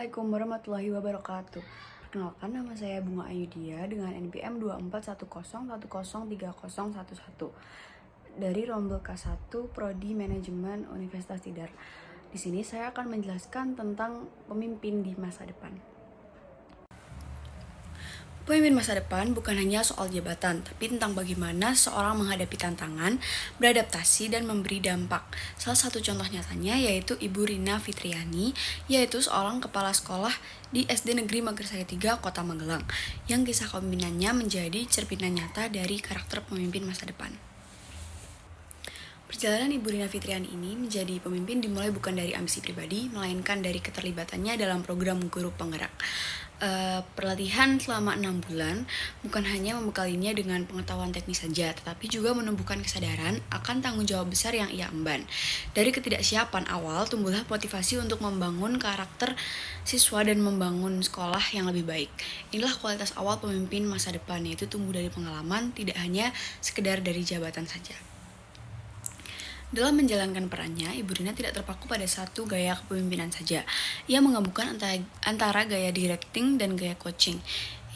Assalamualaikum warahmatullahi wabarakatuh. Perkenalkan, nama saya Bunga Ayudia dengan NPM 2410103011 dari Rombel K1 Prodi Manajemen Universitas Tidar. Di sini saya akan menjelaskan tentang pemimpin di masa depan. Pemimpin masa depan bukan hanya soal jabatan, tapi tentang bagaimana seorang menghadapi tantangan, beradaptasi, dan memberi dampak. Salah satu contoh nyatanya yaitu Ibu Rina Fitriani, yaitu seorang kepala sekolah di SD Negeri Magersari 3, Kota Magelang, yang kisah kepemimpinannya menjadi cerminan nyata dari karakter pemimpin masa depan. Perjalanan Ibu Rina Fitriani ini menjadi pemimpin dimulai bukan dari ambisi pribadi, melainkan dari keterlibatannya dalam program guru penggerak. Pelatihan selama 6 bulan bukan hanya membekalinya dengan pengetahuan teknis saja, tetapi juga menumbuhkan kesadaran akan tanggung jawab besar yang ia emban. Dari ketidaksiapan awal, tumbuhlah motivasi untuk membangun karakter siswa dan membangun sekolah yang lebih baik. Inilah kualitas awal pemimpin masa depan, yaitu tumbuh dari pengalaman, tidak hanya sekedar dari jabatan saja. Dalam menjalankan perannya, Ibu Rina tidak terpaku pada satu gaya kepemimpinan saja. Ia menggabungkan antara gaya directing dan gaya coaching.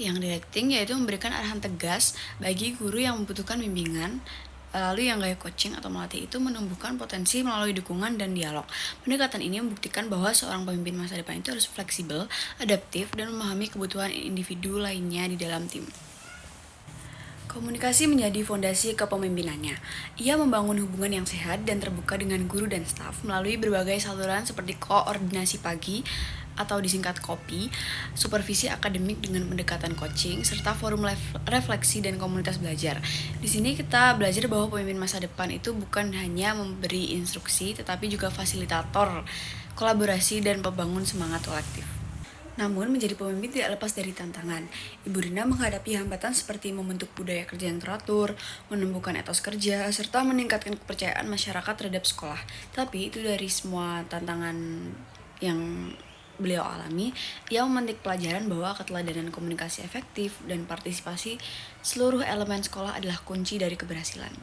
Yang directing yaitu memberikan arahan tegas bagi guru yang membutuhkan bimbingan, lalu yang gaya coaching atau melatih itu menumbuhkan potensi melalui dukungan dan dialog. Pendekatan ini membuktikan bahwa seorang pemimpin masa depan itu harus fleksibel, adaptif, dan memahami kebutuhan individu lainnya di dalam tim. Komunikasi menjadi fondasi kepemimpinannya. Ia membangun hubungan yang sehat dan terbuka dengan guru dan staf melalui berbagai saluran seperti koordinasi pagi atau disingkat KOPI, supervisi akademik dengan pendekatan coaching, serta forum refleksi dan komunitas belajar. Di sini kita belajar bahwa pemimpin masa depan itu bukan hanya memberi instruksi, tetapi juga fasilitator, kolaborasi, dan pembangun semangat kolektif. Namun, menjadi pemimpin tidak lepas dari tantangan. Ibu Rina menghadapi hambatan seperti membentuk budaya kerja yang teratur, menumbuhkan etos kerja, serta meningkatkan kepercayaan masyarakat terhadap sekolah. Tapi itu dari semua tantangan yang beliau alami, ia memetik pelajaran bahwa keteladanan komunikasi efektif dan partisipasi seluruh elemen sekolah adalah kunci dari keberhasilan.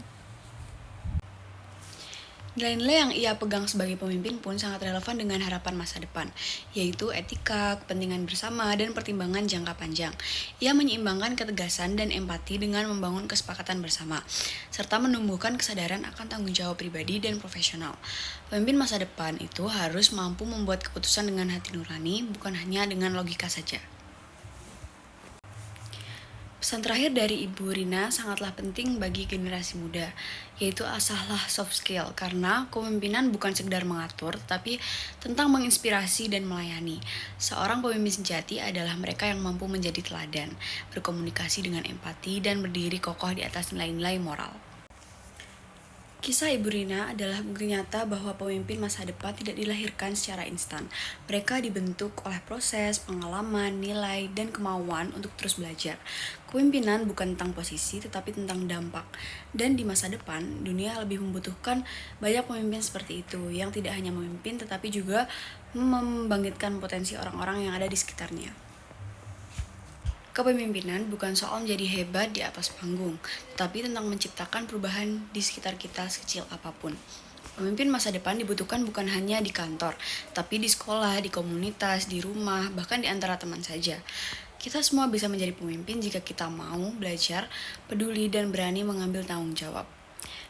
Nilai-nilai yang ia pegang sebagai pemimpin pun sangat relevan dengan harapan masa depan, yaitu etika, kepentingan bersama, dan pertimbangan jangka panjang. Ia menyeimbangkan ketegasan dan empati dengan membangun kesepakatan bersama, serta menumbuhkan kesadaran akan tanggung jawab pribadi dan profesional. Pemimpin masa depan itu harus mampu membuat keputusan dengan hati nurani, bukan hanya dengan logika saja. Pesan terakhir dari Ibu Rina sangatlah penting bagi generasi muda, yaitu asahlah soft skill, karena kepemimpinan bukan sekedar mengatur, tetapi tentang menginspirasi dan melayani. Seorang pemimpin sejati adalah mereka yang mampu menjadi teladan, berkomunikasi dengan empati, dan berdiri kokoh di atas nilai-nilai moral. Kisah Ibu Rina adalah bukti nyata bahwa pemimpin masa depan tidak dilahirkan secara instan. Mereka dibentuk oleh proses, pengalaman, nilai, dan kemauan untuk terus belajar. Kepemimpinan bukan tentang posisi, tetapi tentang dampak. Dan di masa depan, dunia lebih membutuhkan banyak pemimpin seperti itu, yang tidak hanya memimpin, tetapi juga membangkitkan potensi orang-orang yang ada di sekitarnya. Kepemimpinan bukan soal menjadi hebat di atas panggung, tetapi tentang menciptakan perubahan di sekitar kita sekecil apapun. Pemimpin masa depan dibutuhkan bukan hanya di kantor, tapi di sekolah, di komunitas, di rumah, bahkan di antara teman saja. Kita semua bisa menjadi pemimpin jika kita mau belajar, peduli, dan berani mengambil tanggung jawab.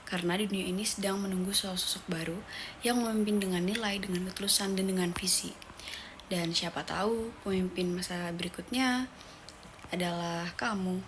Karena di dunia ini sedang menunggu sosok baru yang memimpin dengan nilai, dengan ketulusan, dan dengan visi. Dan siapa tahu pemimpin masa berikutnya adalah kamu.